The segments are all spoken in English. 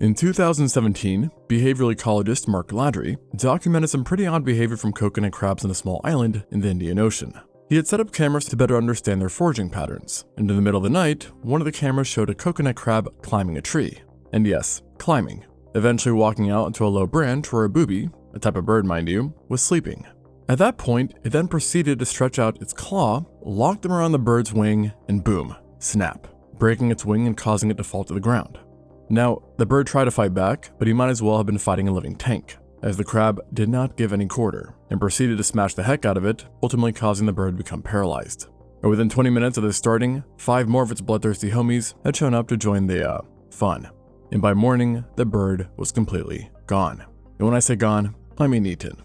In 2017, behavioral ecologist Mark Ladry documented some pretty odd behavior from coconut crabs on a small island in the Indian Ocean. He had set up cameras to better understand their foraging patterns, and in the middle of the night, one of the cameras showed a coconut crab climbing a tree. And yes, climbing, eventually walking out onto a low branch where a booby, a type of bird mind you, was sleeping. At that point, it then proceeded to stretch out its claw, lock them around the bird's wing, and boom, snap, breaking its wing and causing it to fall to the ground. Now, the bird tried to fight back, but he might as well have been fighting a living tank, as the crab did not give any quarter, and proceeded to smash the heck out of it, ultimately causing the bird to become paralyzed. And within 20 minutes of this starting, 5 more of its bloodthirsty homies had shown up to join the, fun. And by morning, the bird was completely gone. And when I say gone, I mean eaten.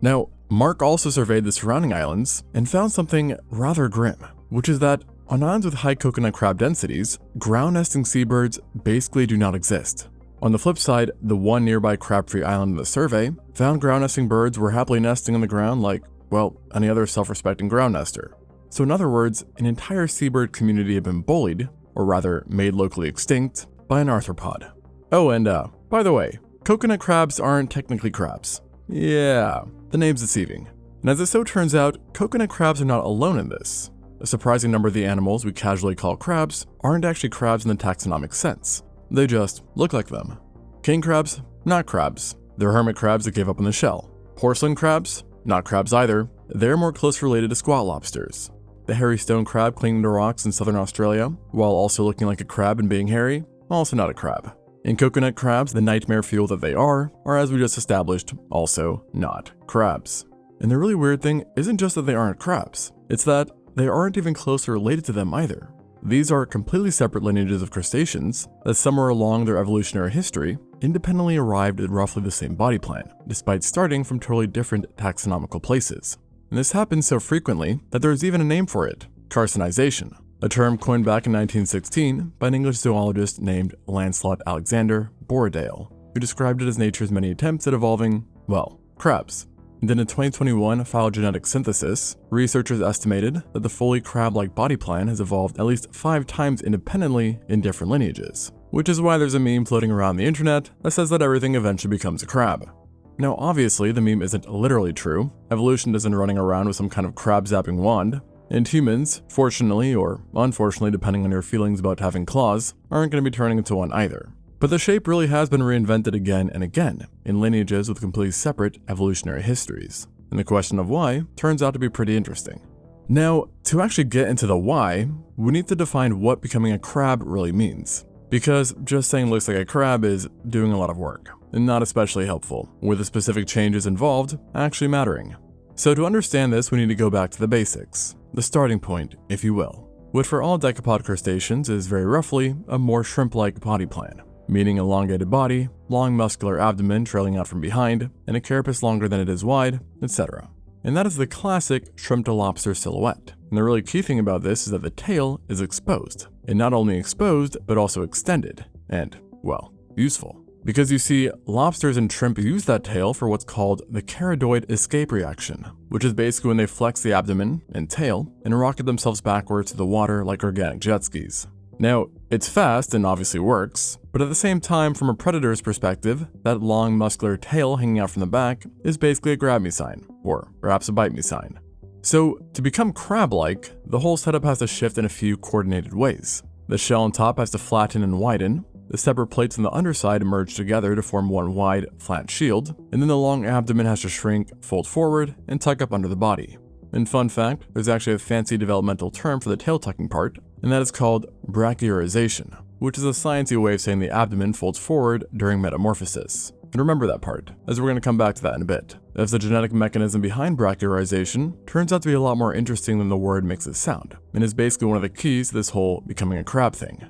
Now, Mark also surveyed the surrounding islands and found something rather grim, which is that on islands with high coconut crab densities, ground nesting seabirds basically do not exist. On the flip side, the one nearby crab-free island in the survey found ground nesting birds were happily nesting on the ground like, well, any other self-respecting ground nester. So in other words, an entire seabird community had been bullied, or rather made locally extinct, by an arthropod. Oh, and by the way, coconut crabs aren't technically crabs. Yeah, the name's deceiving. And as it so turns out, coconut crabs are not alone in this. A surprising number of the animals we casually call crabs aren't actually crabs in the taxonomic sense. They just look like them. King crabs? Not crabs. They're hermit crabs that gave up on the shell. Porcelain crabs? Not crabs either. They're more closely related to squat lobsters. The hairy stone crab clinging to rocks in southern Australia, while also looking like a crab and being hairy, also not a crab. And coconut crabs, the nightmare fuel that they are, as we just established, also not crabs. And the really weird thing isn't just that they aren't crabs, it's that they aren't even closely related to them either. These are completely separate lineages of crustaceans that somewhere along their evolutionary history independently arrived at roughly the same body plan, despite starting from totally different taxonomical places. And this happens so frequently that there's even a name for it, carcinization, a term coined back in 1916 by an English zoologist named Lancelot Alexander Borradaile, who described it as nature's many attempts at evolving, well, crabs. And in a 2021 phylogenetic synthesis, researchers estimated that the fully crab-like body plan has evolved at least 5 times independently in different lineages, which is why there's a meme floating around the internet that says that everything eventually becomes a crab. Now obviously the meme isn't literally true, evolution isn't running around with some kind of crab-zapping wand, and humans, fortunately or unfortunately depending on your feelings about having claws, aren't going to be turning into one either. But the shape really has been reinvented again and again in lineages with completely separate evolutionary histories. And the question of why turns out to be pretty interesting. Now, to actually get into the why, we need to define what becoming a crab really means. Because just saying looks like a crab is doing a lot of work, and not especially helpful, with the specific changes involved actually mattering. So to understand this, we need to go back to the basics, the starting point, if you will, which for all decapod crustaceans is very roughly a more shrimp-like body plan. Meaning elongated body, long muscular abdomen trailing out from behind, and a carapace longer than it is wide, etc. And that is the classic shrimp to lobster silhouette. And the really key thing about this is that the tail is exposed. And not only exposed, but also extended, and, well, useful. Because you see, lobsters and shrimp use that tail for what's called the charadoid escape reaction, which is basically when they flex the abdomen and tail and rocket themselves backwards to the water like organic jet skis. Now, it's fast and obviously works, but at the same time, from a predator's perspective, that long muscular tail hanging out from the back is basically a grab me sign, or perhaps a bite me sign. So, to become crab-like, the whole setup has to shift in a few coordinated ways. The shell on top has to flatten and widen, the separate plates on the underside merge together to form one wide, flat shield, and then the long abdomen has to shrink, fold forward, and tuck up under the body. And fun fact, there's actually a fancy developmental term for the tail tucking part, and that is called brachiorization, which is a sciencey way of saying the abdomen folds forward during metamorphosis. And remember that part, as we're going to come back to that in a bit, as the genetic mechanism behind brachiorization turns out to be a lot more interesting than the word makes it sound, and is basically one of the keys to this whole becoming a crab thing.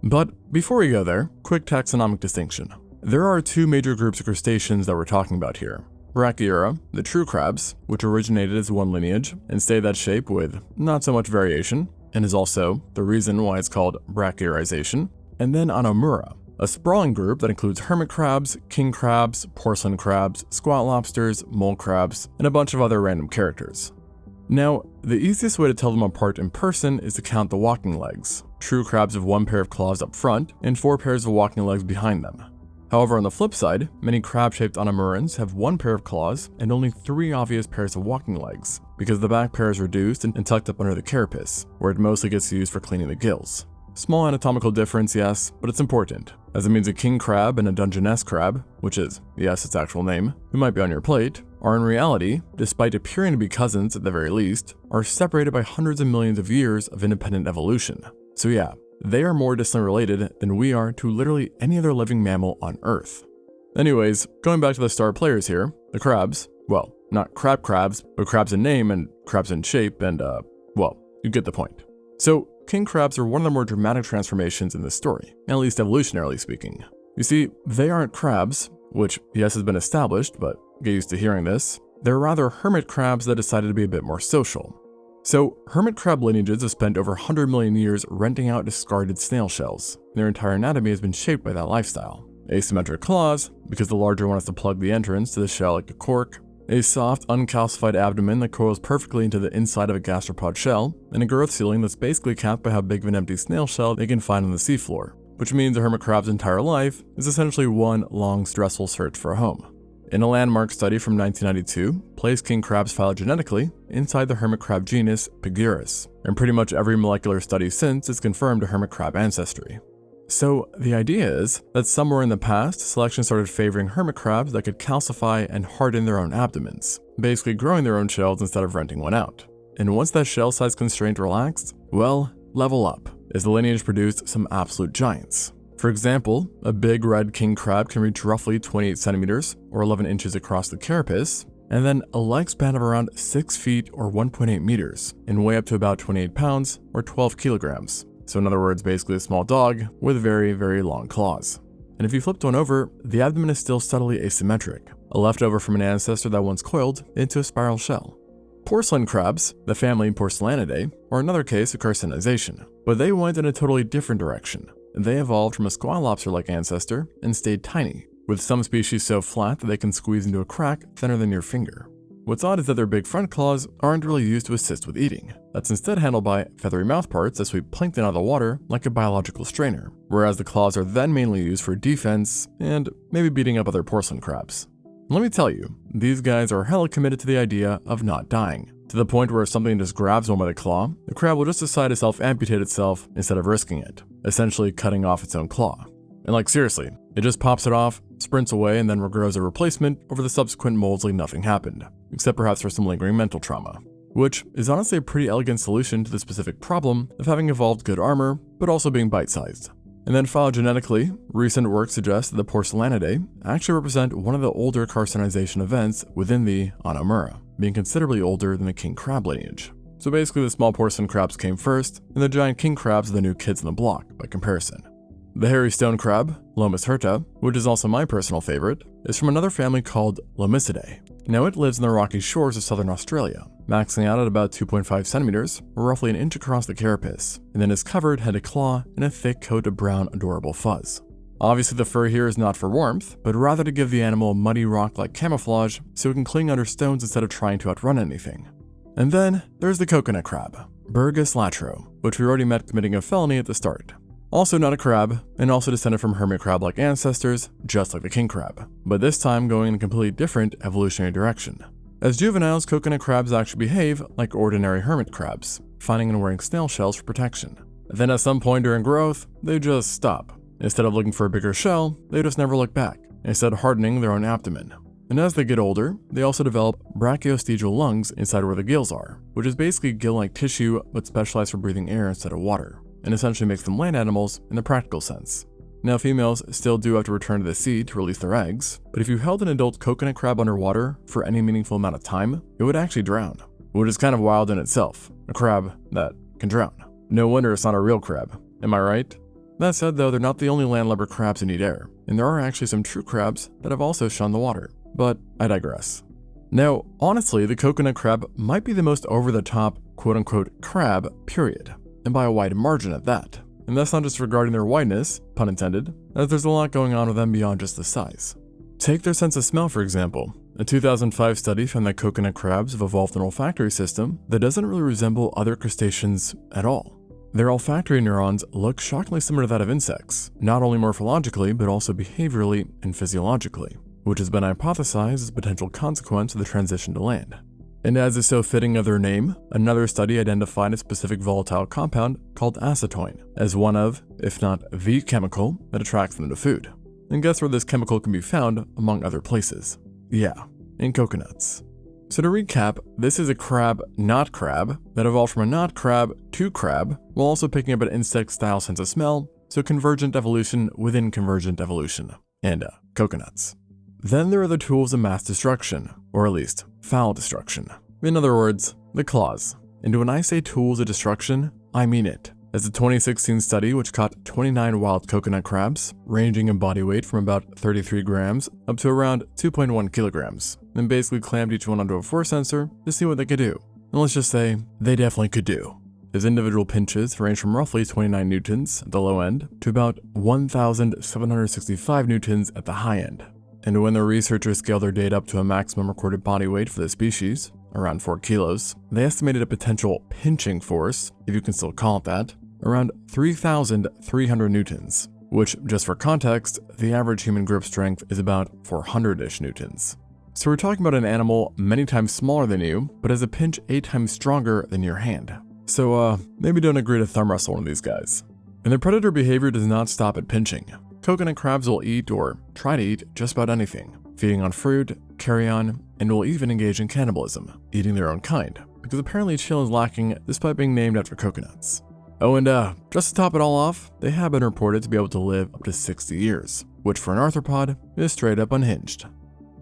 But before we go there, quick taxonomic distinction. There are 2 major groups of crustaceans that we're talking about here. Brachyura, the true crabs, which originated as one lineage and stayed that shape with not so much variation, and is also the reason why it's called brachiorization. And then Anomura, a sprawling group that includes hermit crabs, king crabs, porcelain crabs, squat lobsters, mole crabs, and a bunch of other random characters. Now, the easiest way to tell them apart in person is to count the walking legs. True crabs have 1 pair of claws up front and 4 pairs of walking legs behind them. However, on the flip side, many crab-shaped onamurans have one pair of claws and only 3 obvious pairs of walking legs, because the back pair is reduced and tucked up under the carapace, where it mostly gets used for cleaning the gills. Small anatomical difference, yes, but it's important, as it means a king crab and a Dungeness crab, which is, yes, its actual name, who might be on your plate, are in reality, despite appearing to be cousins at the very least, are separated by hundreds of millions of years of independent evolution. So yeah, they are more distantly related than we are to literally any other living mammal on Earth. Anyways, going back to the star players here, the crabs, well, not crabs, but crabs in name and crabs in shape and, well, you get the point. So, king crabs are one of the more dramatic transformations in this story, at least evolutionarily speaking. You see, they aren't crabs, which yes has been established, but get used to hearing this. They're rather hermit crabs that decided to be a bit more social. So, hermit crab lineages have spent over 100 million years renting out discarded snail shells. Their entire anatomy has been shaped by that lifestyle. Asymmetric claws, because the larger one has to plug the entrance to the shell like a cork. A soft, uncalcified abdomen that coils perfectly into the inside of a gastropod shell, and a growth ceiling that's basically capped by how big of an empty snail shell they can find on the seafloor, which means a hermit crab's entire life is essentially one long, stressful search for a home. In a landmark study from 1992, placed king crabs phylogenetically inside the hermit crab genus Pagurus, and pretty much every molecular study since has confirmed a hermit crab ancestry. So the idea is that somewhere in the past, selection started favoring hermit crabs that could calcify and harden their own abdomens, basically growing their own shells instead of renting one out. And once that shell size constraint relaxed, well, level up, as the lineage produced some absolute giants. For example, a big red king crab can reach roughly 28 centimeters or 11 inches across the carapace, and then a leg span of around 6 feet or 1.8 meters and weigh up to about 28 pounds or 12 kilograms. So in other words, basically a small dog with very, very long claws. And if you flipped one over, the abdomen is still subtly asymmetric, a leftover from an ancestor that once coiled into a spiral shell. Porcelain crabs, the family Porcellanidae, are another case of carcinization, but they went in a totally different direction. They evolved from a squall lobster-like ancestor and stayed tiny, with some species so flat that they can squeeze into a crack thinner than your finger. What's odd is that their big front claws aren't really used to assist with eating. That's instead handled by feathery mouthparts that sweep plankton out of the water like a biological strainer, whereas the claws are then mainly used for defense and maybe beating up other porcelain crabs. Let me tell you, these guys are hella committed to the idea of not dying, to the point where if something just grabs one by the claw, the crab will just decide to self-amputate itself instead of risking it, essentially cutting off its own claw. And like seriously, it just pops it off, sprints away, and then regrows a replacement over the subsequent molds like nothing happened, except perhaps for some lingering mental trauma. Which is honestly a pretty elegant solution to the specific problem of having evolved good armor, but also being bite-sized. And then phylogenetically, recent work suggests that the Porcellanidae actually represent one of the older carcinization events within the Onamura, being considerably older than the king crab lineage. So basically the small porcelain crabs came first, and the giant king crabs are the new kids on the block, by comparison. The hairy stone crab, Lomus hirta, which is also my personal favorite, is from another family called Lomicidae. Now it lives in the rocky shores of southern Australia, maxing out at about 2.5 centimeters, or roughly an inch across the carapace, and then is covered head to claw in a thick coat of brown, adorable fuzz. Obviously the fur here is not for warmth, but rather to give the animal a muddy rock-like camouflage so it can cling under stones instead of trying to outrun anything. And then there's the coconut crab, Burgus latro, which we already met committing a felony at the start. Also not a crab, and also descended from hermit crab-like ancestors, just like the king crab, but this time going in a completely different evolutionary direction. As juveniles, coconut crabs actually behave like ordinary hermit crabs, finding and wearing snail shells for protection. Then at some point during growth, they just stop. Instead of looking for a bigger shell, they just never look back, instead hardening their own abdomen. And as they get older, they also develop brachiostegial lungs inside where the gills are, which is basically gill-like tissue but specialized for breathing air instead of water, and essentially makes them land animals in the practical sense. Now females still do have to return to the sea to release their eggs, but if you held an adult coconut crab underwater for any meaningful amount of time, it would actually drown, which is kind of wild in itself, a crab that can drown. No wonder it's not a real crab, am I right? That said though, they're not the only landlubber crabs who need air, and there are actually some true crabs that have also shunned the water, but I digress. Now, honestly, the coconut crab might be the most over-the-top quote-unquote crab, period, and by a wide margin at that. And that's not just regarding their whiteness, pun intended, as there's a lot going on with them beyond just the size. Take their sense of smell, for example. A 2005 study found that coconut crabs have evolved an olfactory system that doesn't really resemble other crustaceans at all. Their olfactory neurons look shockingly similar to that of insects, not only morphologically but also behaviorally and physiologically, which has been hypothesized as a potential consequence of the transition to land. And as is so fitting of their name, another study identified a specific volatile compound called acetoin as one of, if not the chemical, that attracts them to food. And guess where this chemical can be found among other places? Yeah, in coconuts. So to recap, this is a crab not crab that evolved from a not crab to crab, while also picking up an insect-style sense of smell, so convergent evolution within convergent evolution. And coconuts. Then there are the tools of mass destruction, or at least foul destruction. In other words, the claws. And when I say tools of destruction, I mean it. As a 2016 study which caught 29 wild coconut crabs, ranging in body weight from about 33 grams up to around 2.1 kilograms, and basically clammed each one onto a force sensor to see what they could do. And let's just say, they definitely could do. As individual pinches range from roughly 29 newtons at the low end to about 1,765 newtons at the high end. And when the researchers scaled their data up to a maximum recorded body weight for the species, around 4 kilos, they estimated a potential pinching force, if you can still call it that, around 3,300 newtons, which, just for context, the average human grip strength is about 400-ish newtons. So we're talking about an animal many times smaller than you, but has a pinch 8 times stronger than your hand. So maybe don't agree to thumb wrestle one of these guys. And their predator behavior does not stop at pinching. Coconut crabs will eat or try to eat just about anything, feeding on fruit, carrion, and will even engage in cannibalism, eating their own kind, because apparently chill is lacking despite being named after coconuts. Oh, and just to top it all off, they have been reported to be able to live up to 60 years, which for an arthropod is straight up unhinged.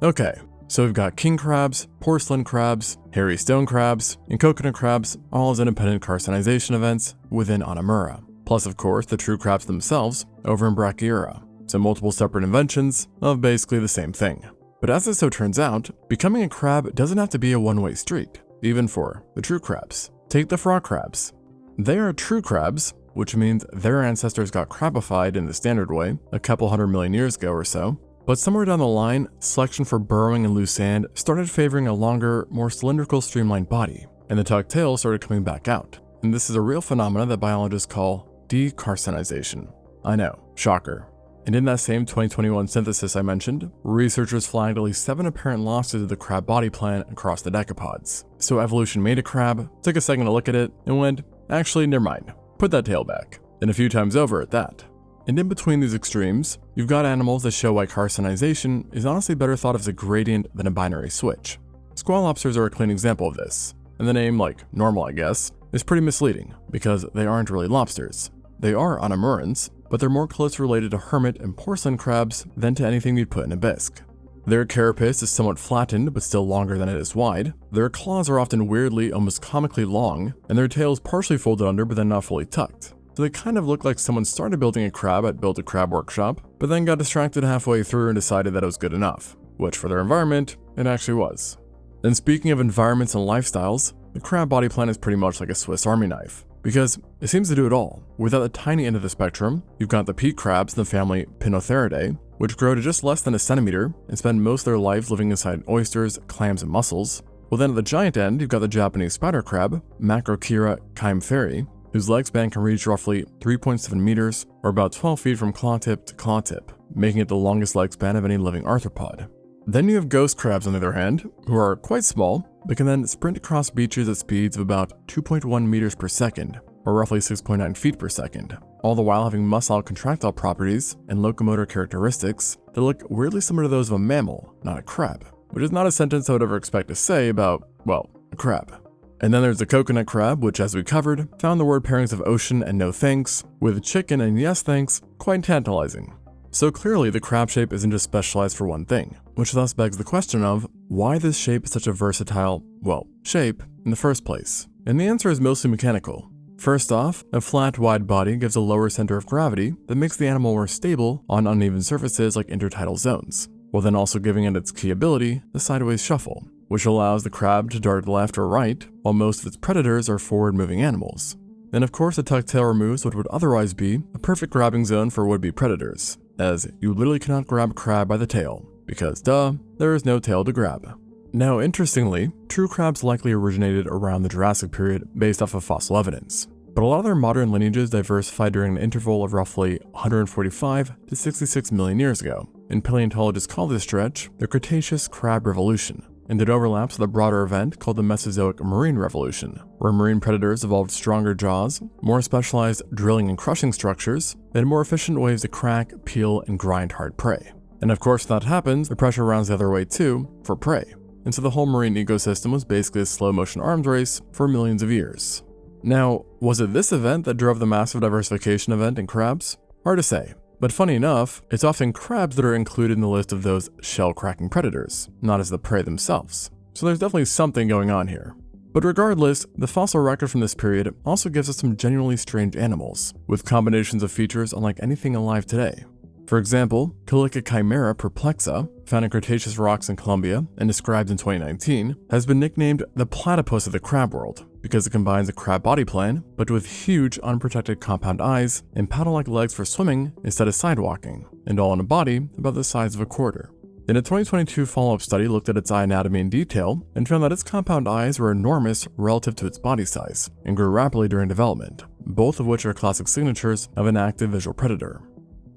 Okay, so we've got king crabs, porcelain crabs, hairy stone crabs, and coconut crabs, all as independent carcinization events within Onamura. Plus, of course, the true crabs themselves over in Brachyura, so multiple separate inventions of basically the same thing. But as it so turns out, becoming a crab doesn't have to be a one-way street, even for the true crabs. Take the frog crabs. They are true crabs, which means their ancestors got crabified in the standard way a couple 100 million years ago or so, but somewhere down the line, selection for burrowing in loose sand started favoring a longer, more cylindrical streamlined body, and the tucked tail started coming back out. And this is a real phenomenon that biologists call decarcinization. I know, shocker. And in that same 2021 synthesis I mentioned, researchers flagged at least 7 apparent losses of the crab body plan across the decapods. So evolution made a crab, took a second to look at it, and went, actually, never mind, put that tail back. And a few times over at that. And in between these extremes, you've got animals that show why carcinization is honestly better thought of as a gradient than a binary switch. Squall lobsters are a clean example of this, and the name, like normal I guess, is pretty misleading because they aren't really lobsters. They are Onamurans, but they're more closely related to hermit and porcelain crabs than to anything you'd put in a bisque. Their carapace is somewhat flattened but still longer than it is wide, their claws are often weirdly, almost comically long, and their tail is partially folded under but then not fully tucked. So they kind of look like someone started building a crab at Build a Crab Workshop, but then got distracted halfway through and decided that it was good enough, which for their environment, it actually was. And speaking of environments and lifestyles, the crab body plan is pretty much like a Swiss Army knife, because it seems to do it all. Without the tiny end of the spectrum, you've got the peat crabs in the family Pinotheridae, which grow to just less than a centimeter and spend most of their lives living inside oysters, clams, and mussels. Well then at the giant end, you've got the Japanese spider crab, Macrochira chimepheri, whose leg span can reach roughly 3.7 meters, or about 12 feet from claw tip to claw tip, making it the longest leg span of any living arthropod. Then you have ghost crabs on the other hand, who are quite small, but can then sprint across beaches at speeds of about 2.1 meters per second, or roughly 6.9 feet per second, all the while having muscle contractile properties and locomotor characteristics that look weirdly similar to those of a mammal, not a crab, which is not a sentence I would ever expect to say about, well, a crab. And then there's the coconut crab, which as we covered, found the word pairings of ocean and no thanks, with chicken and yes thanks quite tantalizing. So clearly the crab shape isn't just specialized for one thing, which thus begs the question of why this shape is such a versatile, well, shape in the first place. And the answer is mostly mechanical. First off, a flat, wide body gives a lower center of gravity that makes the animal more stable on uneven surfaces like intertidal zones, while then also giving it its key ability, the sideways shuffle, which allows the crab to dart left or right, while most of its predators are forward-moving animals. And of course, the tucked tail removes what would otherwise be a perfect grabbing zone for would-be predators, as you literally cannot grab a crab by the tail, because duh, there is no tail to grab. Now, interestingly, true crabs likely originated around the Jurassic period based off of fossil evidence, but but a lot of their modern lineages diversified during an interval of roughly 145 to 66 million years ago, and paleontologists call this stretch the Cretaceous Crab Revolution, and it overlaps with a broader event called the Mesozoic Marine Revolution, where marine predators evolved stronger jaws, more specialized drilling and crushing structures, and more efficient ways to crack, peel, and grind hard prey. And of course, when that happens, the pressure rounds the other way too, for prey. And so the whole marine ecosystem was basically a slow-motion arms race for millions of years. Now, was it this event that drove the massive diversification event in crabs? Hard to say. But funny enough, it's often crabs that are included in the list of those shell-cracking predators, not as the prey themselves. So there's definitely something going on here. But regardless, the fossil record from this period also gives us some genuinely strange animals, with combinations of features unlike anything alive today. For example, Chimera perplexa, found in Cretaceous rocks in Colombia and described in 2019, has been nicknamed the platypus of the crab world because it combines a crab body plan, but with huge unprotected compound eyes and paddle-like legs for swimming instead of sidewalking, and all in a body about the size of a quarter. Then a 2022 follow-up study looked at its eye anatomy in detail and found that its compound eyes were enormous relative to its body size and grew rapidly during development, both of which are classic signatures of an active visual predator.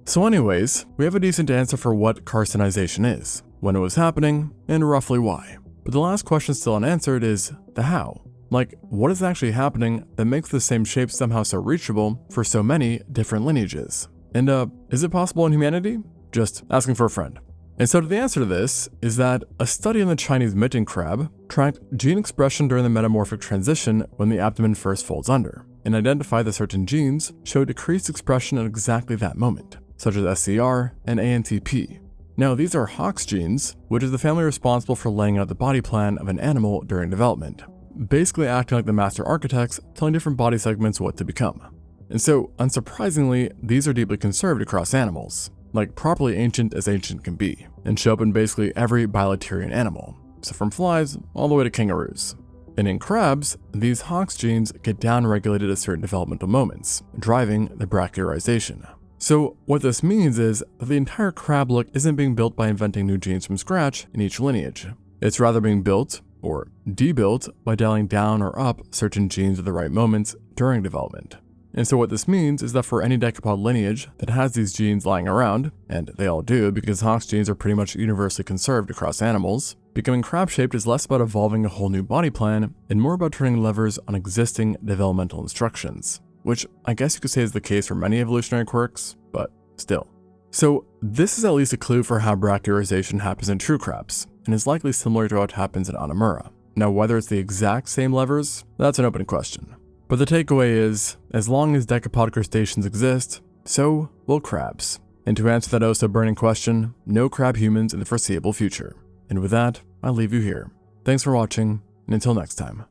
So anyways, we have a decent answer for what carcinization is, when it was happening, and roughly why. But the last question still unanswered is the how. Like, what is actually happening that makes the same shape somehow so reachable for so many different lineages? And is it possible in humanity? Just asking for a friend. And so the answer to this is that a study on the Chinese mitten crab tracked gene expression during the metamorphic transition when the abdomen first folds under, and identified that certain genes showed decreased expression at exactly that moment, such as SCR and ANTP. Now, these are Hox genes, which is the family responsible for laying out the body plan of an animal during development, basically acting like the master architects, telling different body segments what to become. And so, unsurprisingly, these are deeply conserved across animals, like properly ancient as ancient can be, and show up in basically every bilaterian animal, so from flies all the way to kangaroos. And in crabs, these Hox genes get downregulated at certain developmental moments, driving the brachiarization. So what this means is that the entire crab look isn't being built by inventing new genes from scratch in each lineage. It's rather being built, or debuilt, by dialing down or up certain genes at the right moments during development. And so what this means is that for any decapod lineage that has these genes lying around, and they all do because Hox genes are pretty much universally conserved across animals, becoming crab-shaped is less about evolving a whole new body plan and more about turning levers on existing developmental instructions, which I guess you could say is the case for many evolutionary quirks, but still. So this is at least a clue for how brachiarization happens in true crabs, and is likely similar to what happens in Anomura. Now whether it's the exact same levers, that's an open question. But the takeaway is, as long as decapod crustaceans exist, so will crabs. And to answer that oh so burning question, no crab humans in the foreseeable future. And with that, I'll leave you here. Thanks for watching, and until next time.